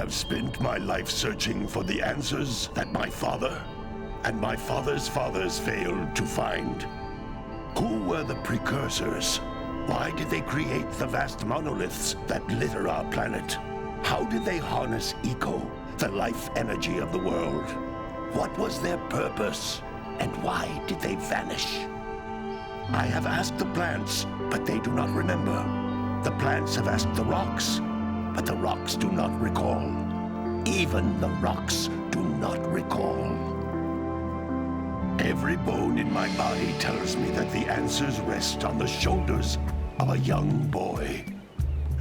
have spent my life searching for the answers that my father and my father's fathers failed to find. Who were the precursors? Why did they create the vast monoliths that litter our planet? How did they harness eco, the life energy of the world? What was their purpose? And why did they vanish? I have asked the plants, but they do not remember. The plants have asked the rocks, but the rocks do not recall. Even the rocks do not recall. Every bone in my body tells me that the answers rest on the shoulders of a young boy.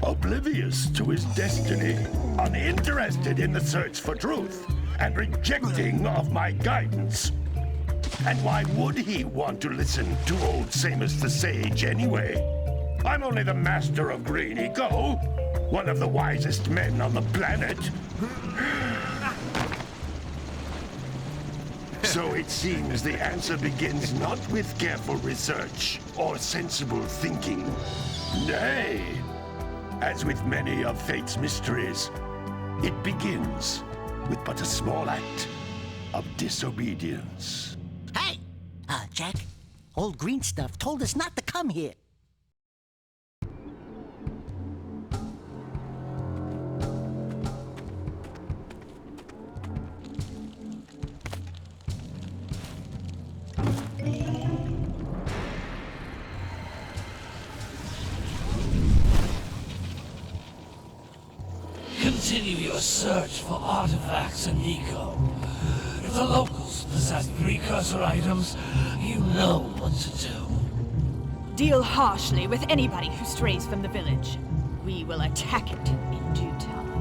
Oblivious to his destiny, uninterested in the search for truth, and rejecting of my guidance. And why would he want to listen to old Samus the Sage anyway? I'm only the master of green eco, one of the wisest men on the planet. So it seems the answer begins not with careful research or sensible thinking. Nay, as with many of fate's mysteries, it begins with but a small act of disobedience. Hey! Jack, old green stuff told us not to come here. Continue your search for artifacts and eco. If the locals possess precursor items, you know what to do. Deal harshly with anybody who strays from the village. We will attack it in due time.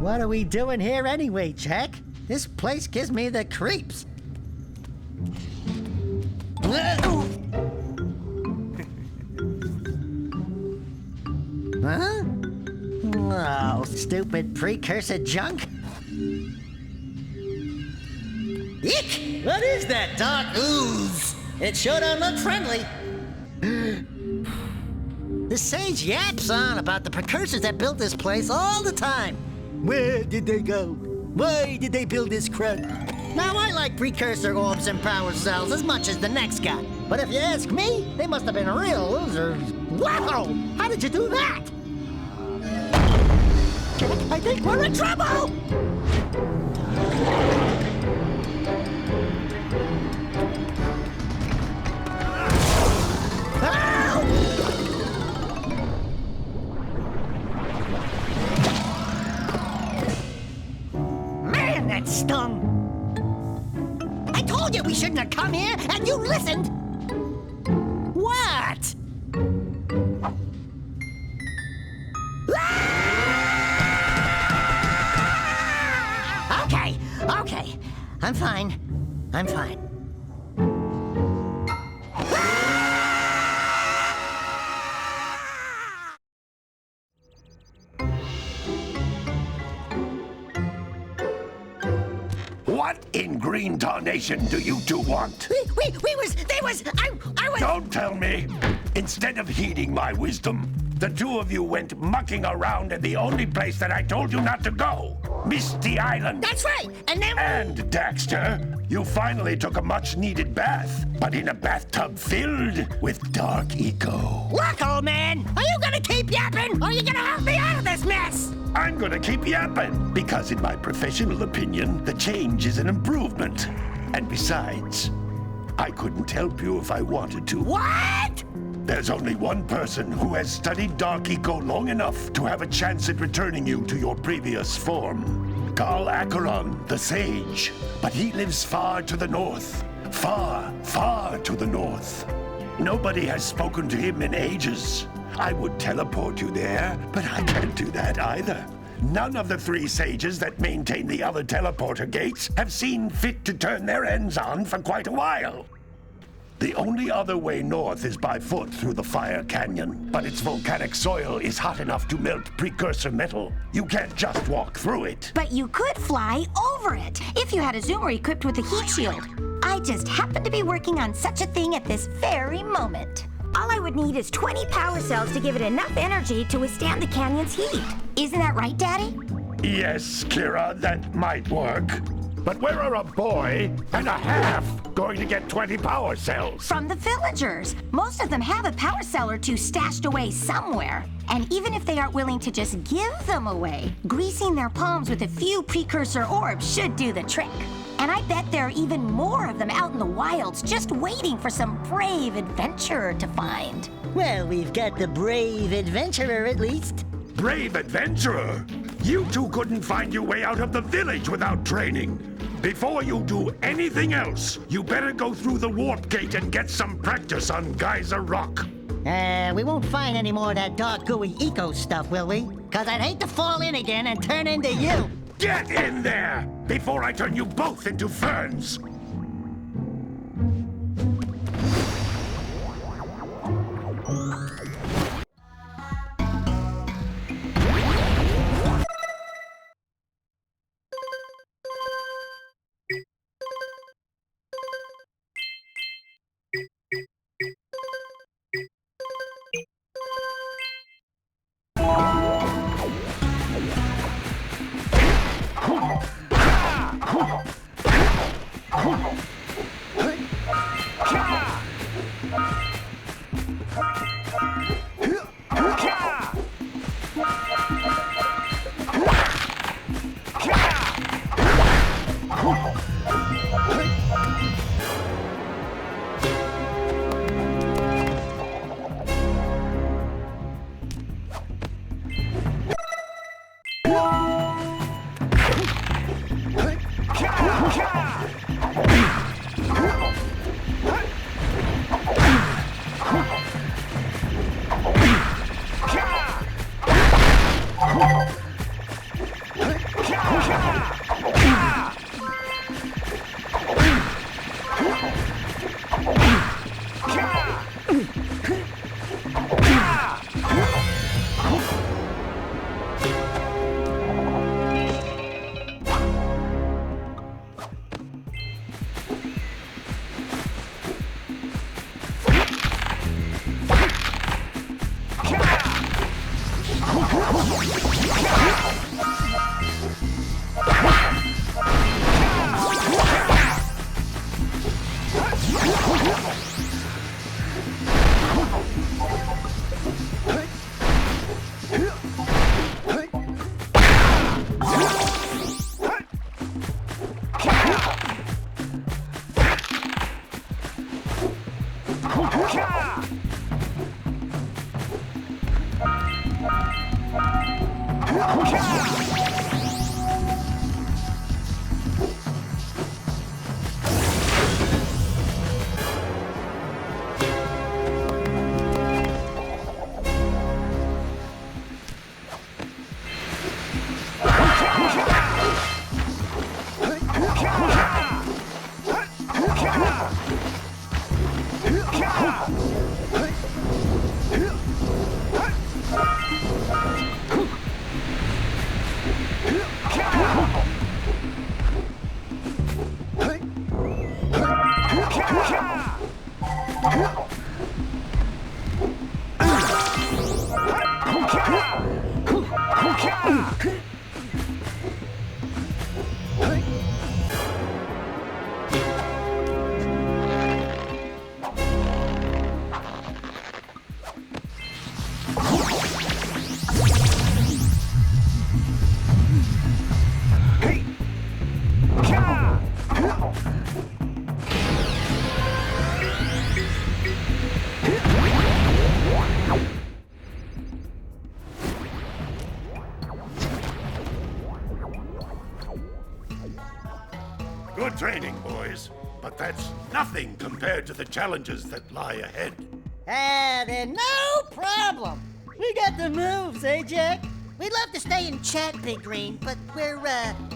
What are we doing here anyway, Jack? This place gives me the creeps. Huh? Oh, stupid precursor junk. Eek! What is that dark ooze? It sure don't look friendly. The sage yaps on about the precursors that built this place all the time. Where did they go? Why did they build this crud? Now, I like precursor orbs and power cells as much as the next guy. But if you ask me, they must have been real losers. Wow! How did you do that? Jack, I think we're in trouble! Man, that stung! I told you we shouldn't have come here, and you listened! What? Okay. I'm fine. What in green tarnation do you two want? I was... Don't tell me! Instead of heeding my wisdom, the two of you went mucking around in the only place that I told you not to go. Misty Island. That's right, and then... And, Daxter, you finally took a much-needed bath, but in a bathtub filled with dark eco. Look, old man, are you gonna keep yapping, or are you gonna help me out of this mess? I'm gonna keep yapping, because in my professional opinion, the change is an improvement. And besides, I couldn't help you if I wanted to. What? There's only one person who has studied Dark Eco long enough to have a chance at returning you to your previous form. Carl Acheron, the Sage. But he lives far to the north. Far, far to the north. Nobody has spoken to him in ages. I would teleport you there, but I can't do that either. None of the three sages that maintain the other teleporter gates have seen fit to turn their ends on for quite a while. The only other way north is by foot through the Fire Canyon, but its volcanic soil is hot enough to melt precursor metal. You can't just walk through it. But you could fly over it, if you had a zoomer equipped with a heat shield. I I just happen to be working on such a thing at this very moment. All I would need is 20 power cells to give it enough energy to withstand the canyon's heat. Isn't that right, Daddy? Yes, Kira, that might work. But where are a boy and a half going to get 20 power cells? From the villagers. Most of them have a power cell or two stashed away somewhere. And even if they aren't willing to just give them away, greasing their palms with a few precursor orbs should do the trick. And I bet there are even more of them out in the wilds just waiting for some brave adventurer to find. Well, we've got the brave adventurer at least. Brave adventurer? You two couldn't find your way out of the village without training. Before you do anything else, you better go through the warp gate and get some practice on Geyser Rock. We won't find any more of that dark gooey eco stuff, will we? 'Cause I'd hate to fall in again and turn into you. Get in there before I turn you both into ferns. Good training, boys, but that's nothing compared to the challenges that lie ahead. Then no problem. We got the moves, eh, Jack? We'd love to stay and chat, Big Green, but we're,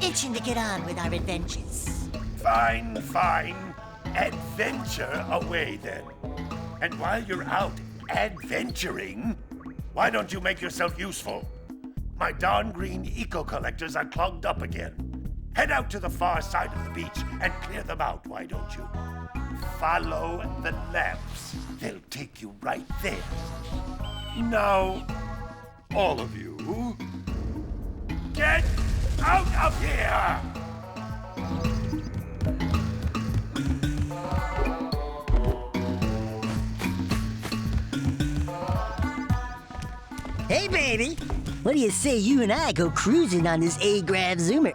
itching to get on with our adventures. Fine, fine. Adventure away, then. And while you're out adventuring, why don't you make yourself useful? My darn green eco-collectors are clogged up again. Head out to the far side of the beach and clear them out, why don't you? Follow the lamps. They'll take you right there. Now, all of you, get out of here! Hey, baby. What do you say you and I go cruising on this A-Grav Zoomer?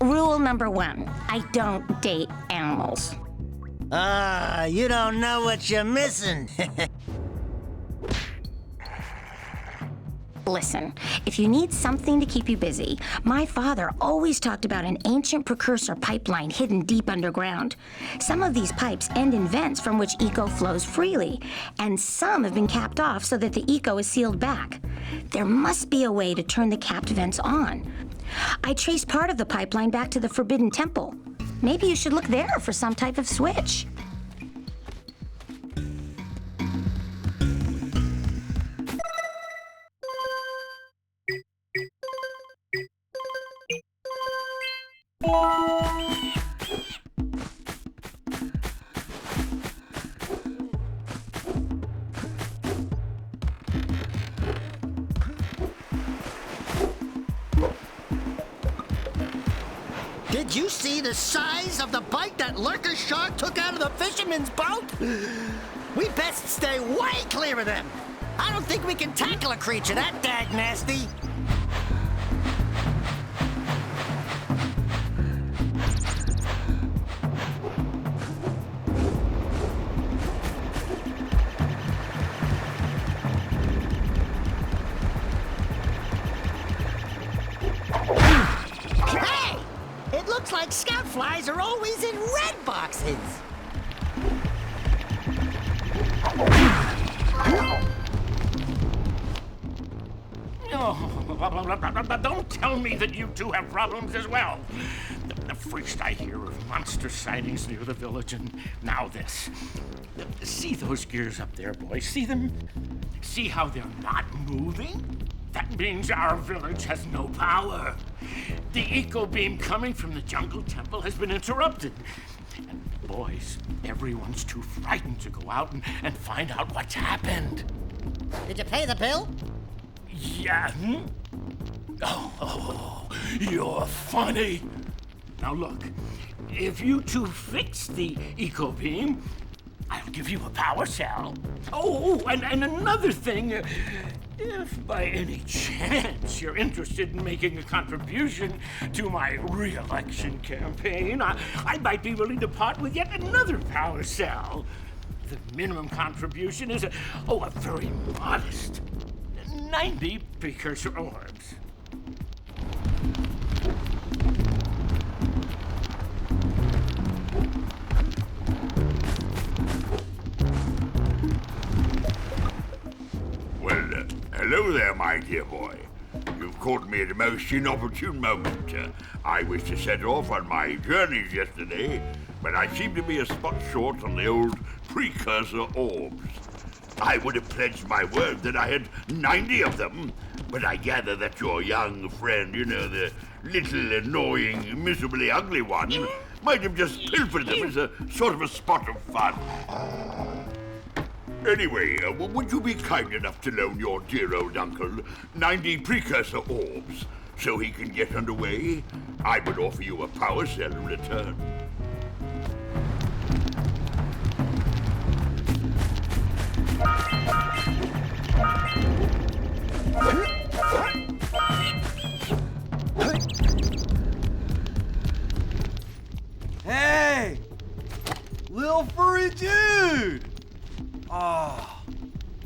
Rule number 1, I don't date animals. Ah, you don't know what you're missing. Listen, if you need something to keep you busy, my father always talked about an ancient precursor pipeline hidden deep underground. Some of these pipes end in vents from which eco flows freely, and some have been capped off so that the eco is sealed back. There must be a way to turn the capped vents on. I traced part of the pipeline back to the Forbidden Temple. Maybe you should look there for some type of switch. Did you see the size of the bite that lurker shark took out of the fisherman's boat? We best stay way clear of them. I don't think we can tackle a creature that dag nasty. Hey! It looks like scout flies are always in red boxes. Oh, don't tell me that you two have problems as well. First I hear of monster sightings near the village, and now this. See those gears up there, boys? See them? See how they're not moving? That means our village has no power. The eco beam coming from the jungle temple has been interrupted. And boys, everyone's too frightened to go out and find out what's happened. Did you pay the bill? Yeah. Oh, you're funny. Now look, if you two fix the eco beam, I'll give you a power cell. Oh, and another thing, if by any chance you're interested in making a contribution to my re-election campaign, I might be willing to part with yet another power cell. The minimum contribution is a very modest 90 precursor orbs. Well, hello there, my dear boy. You've caught me at a most inopportune moment. I was to set off on my journeys yesterday, but I seem to be a spot short on the old precursor orbs. I would have pledged my word that I had 90 of them, but I gather that your young friend, the little annoying, miserably ugly one, might have just pilfered them as a sort of a spot of fun. Anyway, would you be kind enough to loan your dear old uncle 90 precursor orbs so he can get underway? I would offer you a power cell in return. Hey! Lil furry dude! Oh,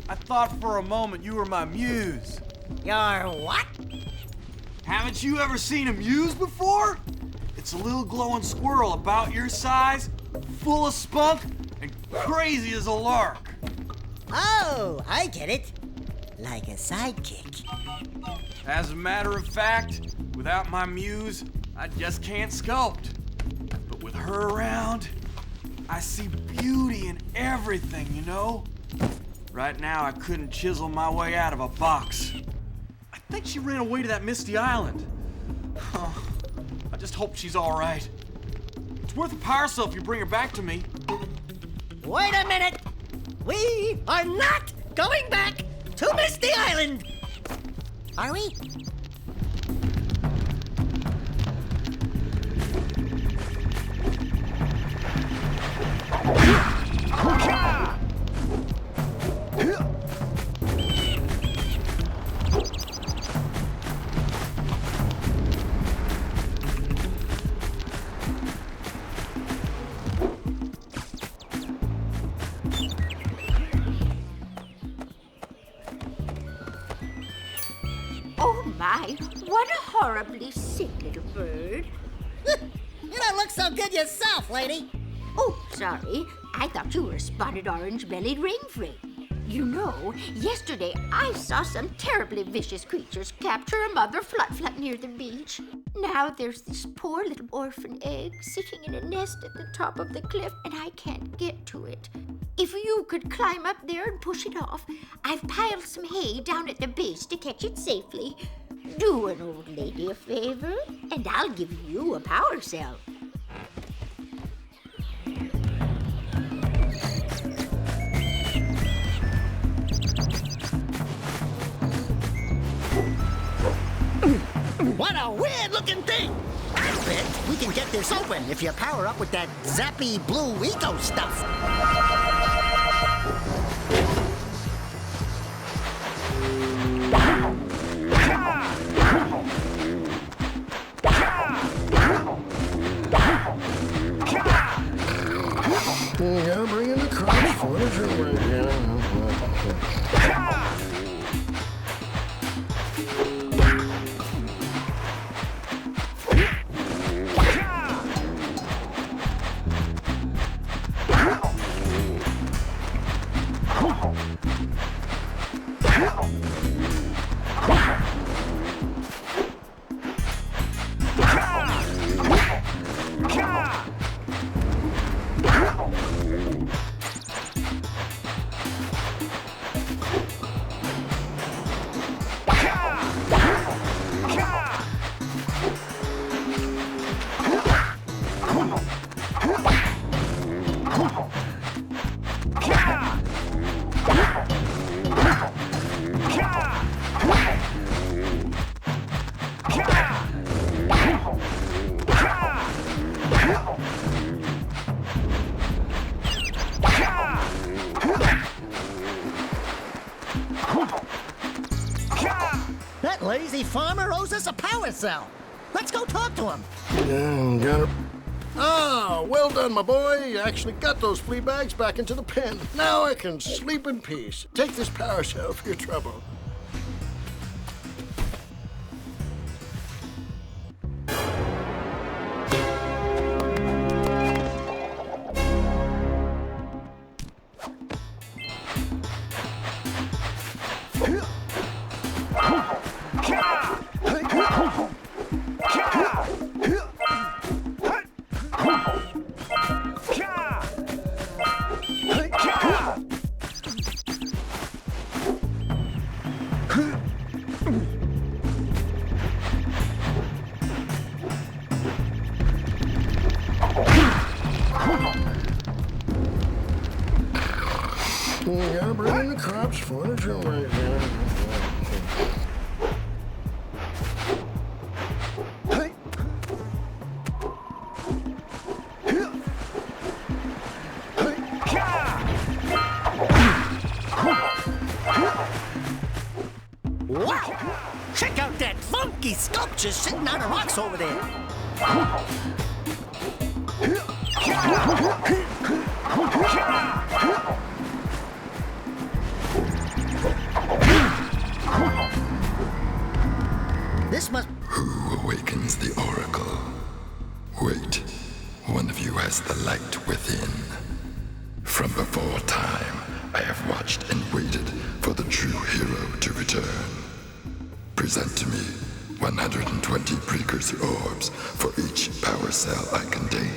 I thought for a moment you were my muse. Your what? Haven't you ever seen a muse before? It's a little glowing squirrel about your size, full of spunk, and crazy as a lark. Oh, I get it. Like a sidekick. As a matter of fact, without my muse, I just can't sculpt. But with her around, I see beauty in everything, you know? Right now, I couldn't chisel my way out of a box. I think she ran away to that misty island. I just hope she's all right. worth a power cell if you bring her back to me. Wait a minute! We are not going back to Misty Island! Are we? Oh my, what a horribly sick little bird. You don't look so good yourself, lady. Oh, sorry. I thought you were a spotted orange-bellied rainframe. You know, yesterday I saw some terribly vicious creatures capture a mother flut-flut near the beach. Now there's this poor little orphan egg sitting in a nest at the top of the cliff, and I can't get to it. If you could climb up there and push it off, I've piled some hay down at the base to catch it safely. Do an old lady a favor, and I'll give you a power cell. What a weird-looking thing! I bet we can get this open if you power up with that zappy blue eco stuff. Yeah, bring in the crunch furniture right here. That lazy farmer owes us a power cell. Let's go talk to him. Yeah, got it. Ah, well done, my boy. You actually got those flea bags back into the pen. Now I can sleep in peace. Take this power cell for your trouble. Yeah, bring in the crops furniture right here. Wow! Check out that funky sculpture sitting on the rocks over there. This must... Who awakens the oracle? Wait, one of you has the light within. From before time, I have watched and waited for the true hero to return. Present to me 120 precursor orbs for each power cell I contain.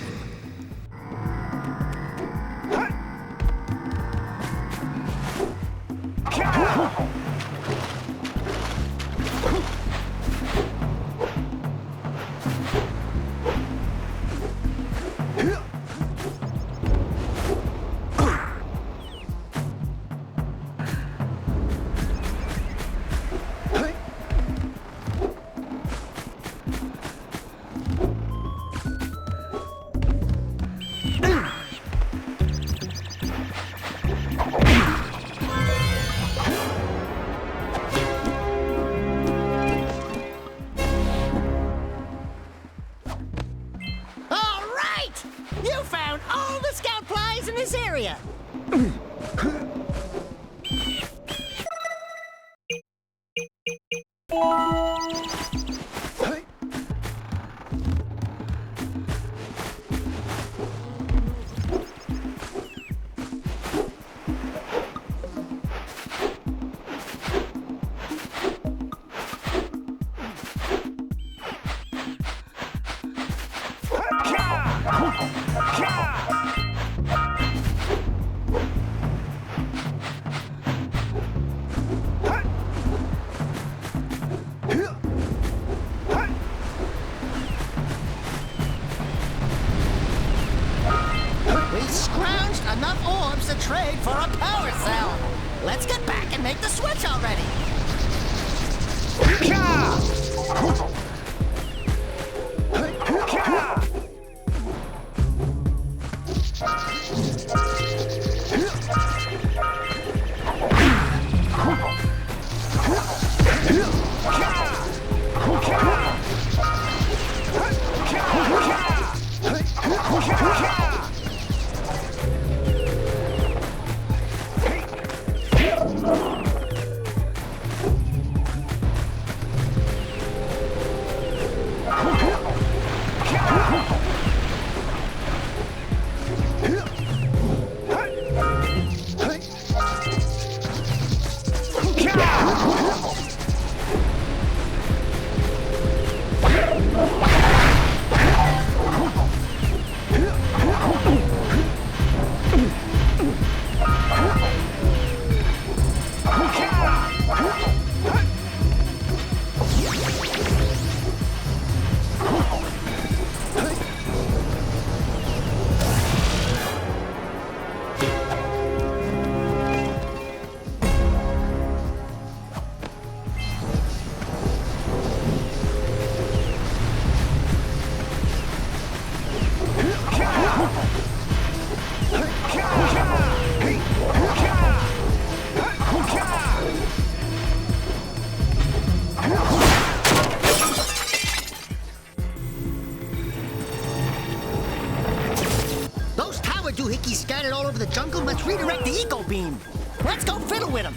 doohickeys scattered all over the jungle must redirect the eco beam. Let's go fiddle with them.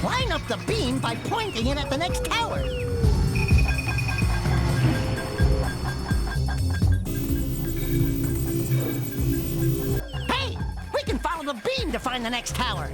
Line up the beam by pointing it at the next tower. Hey, we can follow the beam to find the next tower.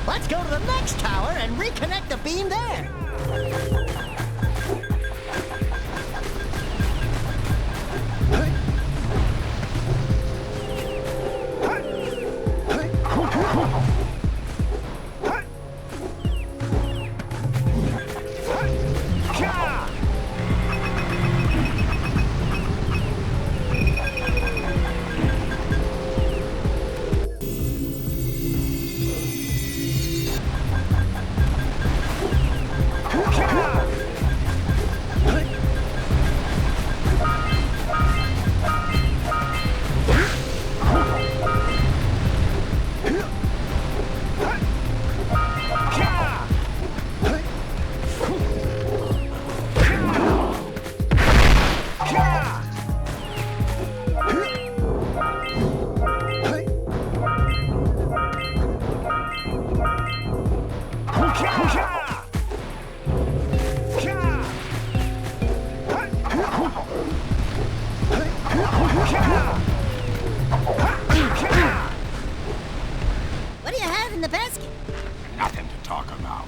Let's go to the next tower and reconnect the beam there. What do you have in the basket? Nothing to talk about.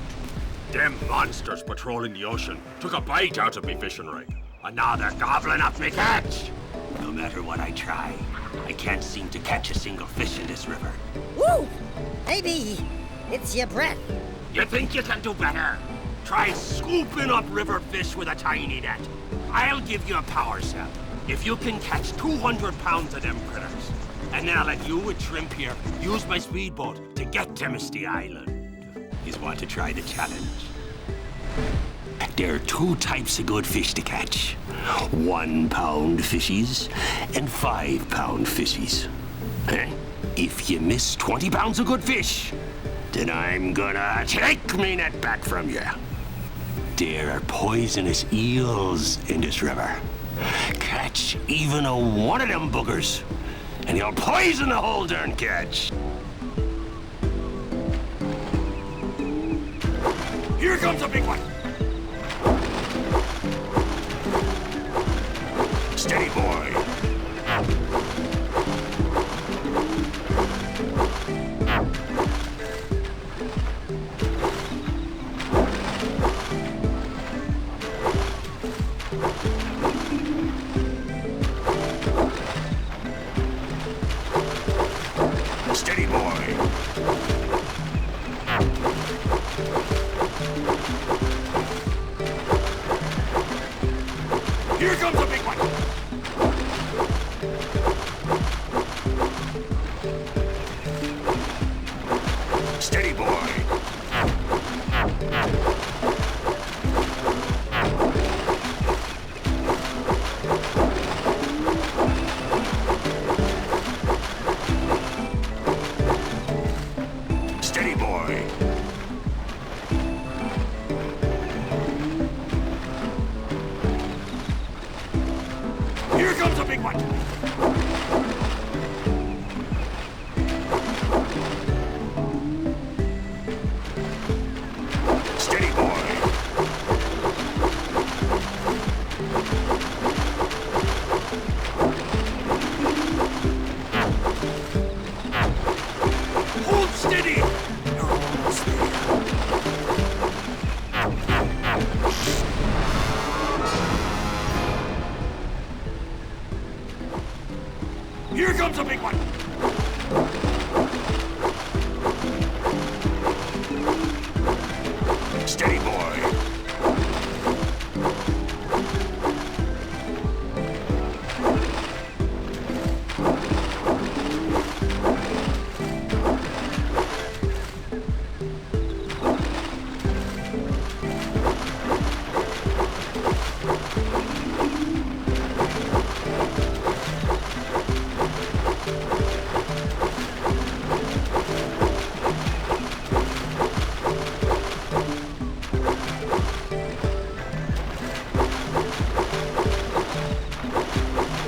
Them monsters patrolling the ocean took a bite out of me fishing rig. And now they're gobbling up me catch. No matter what I try, I can't seem to catch a single fish in this river. Woo! Maybe it's your breath. You think you can do better? Try scooping up river fish with a tiny net. I'll give you a power cell if you can catch 200 pounds of them critters. And then I'll let you with Shrimp here use my speedboat to get to Misty Island. You want to try the challenge? There are two types of good fish to catch. 1 pound fishies and 5 pound fishies. If you miss 20 pounds of good fish, then I'm gonna take me net back from you. There are poisonous eels in this river. Catch even one of them boogers, and you'll poison the whole darn catch. Here comes a big one. Steady, boy. Here comes a big one! Steady, boy! Hold steady! You're almost there. Here comes a big one! Steady, boy!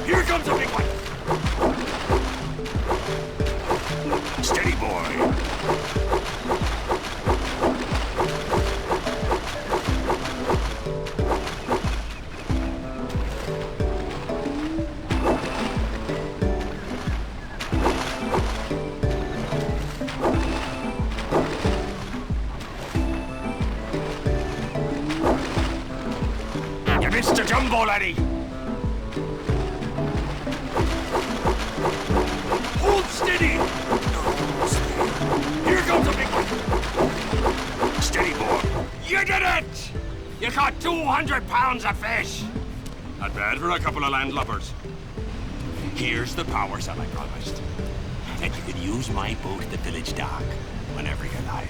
Here comes a big one! Steady, boy! You missed the jumbo, laddie! Hold steady! Here comes a big one! Steady, boy! You did it! You caught 200 pounds of fish! Not bad for a couple of landlubbers. Here's the power cell I promised. And you can use my boat at the village dock whenever you like.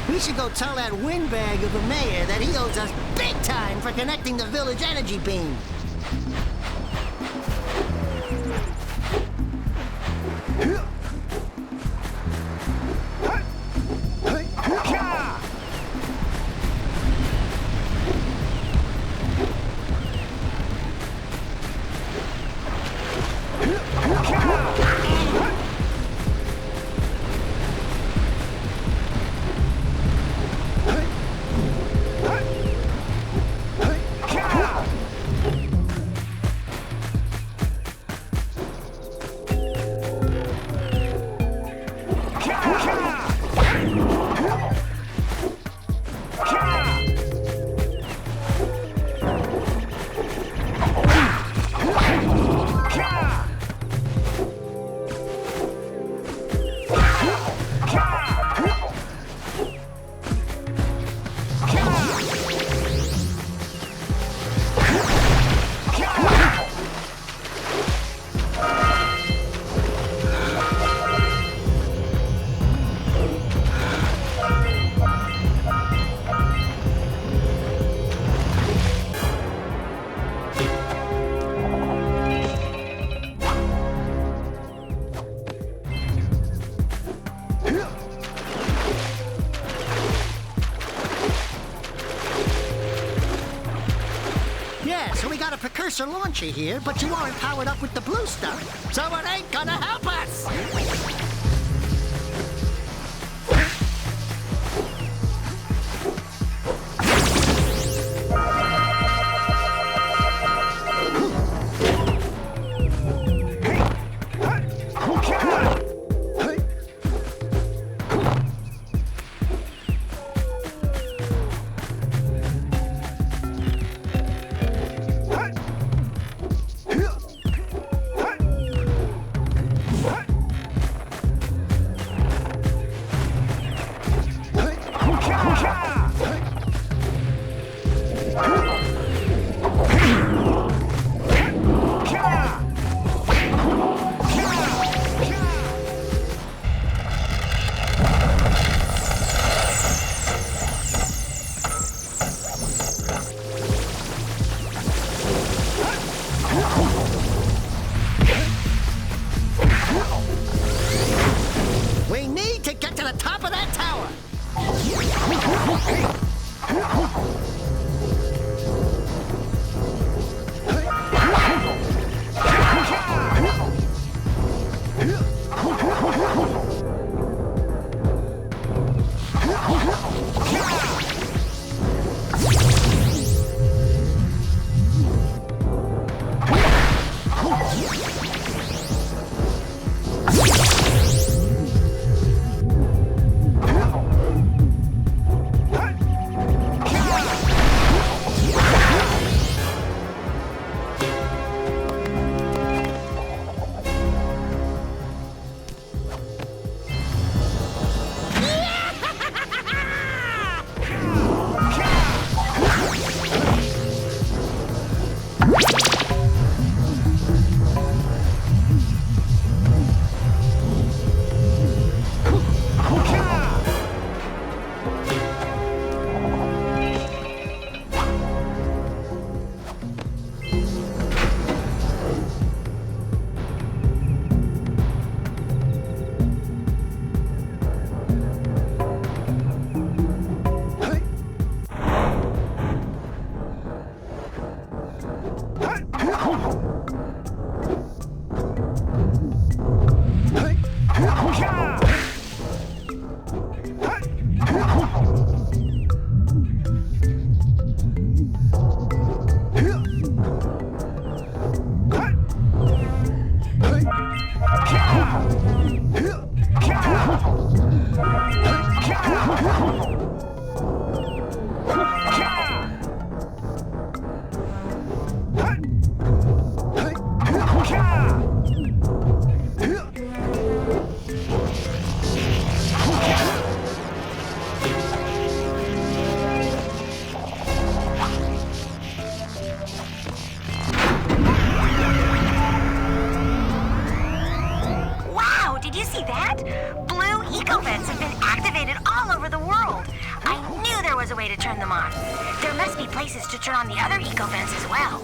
We should go tell that windbag of a mayor that he owes us big time for connecting the village energy beam. precursor launcher here, but you aren't powered up with the blue stuff, so it ain't gonna help us! We need to get to the top of that tower! To turn on the other eco vents as well.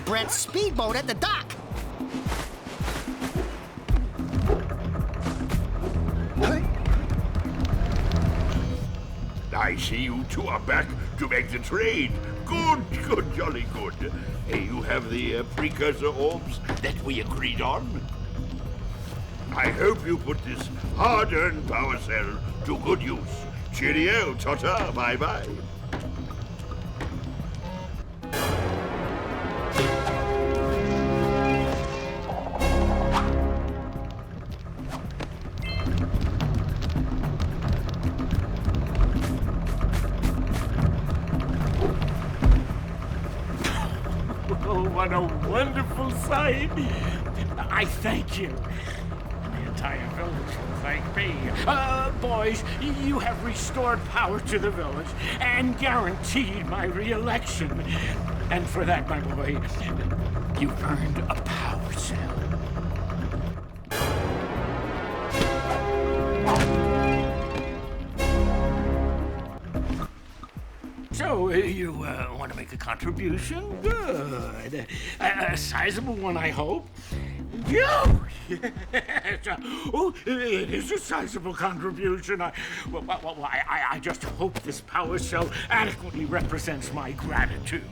Brett's speedboat at the dock. I see you two are back to make the trade. Good, jolly good. You have the precursor orbs that we agreed on? I hope you put this hard-earned power cell to good use. Cheerio, ta-ta, bye-bye. Oh, what a wonderful sight! I thank you. The entire village will thank me. Boys, you have restored power to the village and guaranteed my re-election. And for that, my boy, you've earned a power cell. So, you want to make a contribution? Good. A sizable one, I hope. Yes. Oh, it is a sizable contribution. I just hope this power cell adequately represents my gratitude.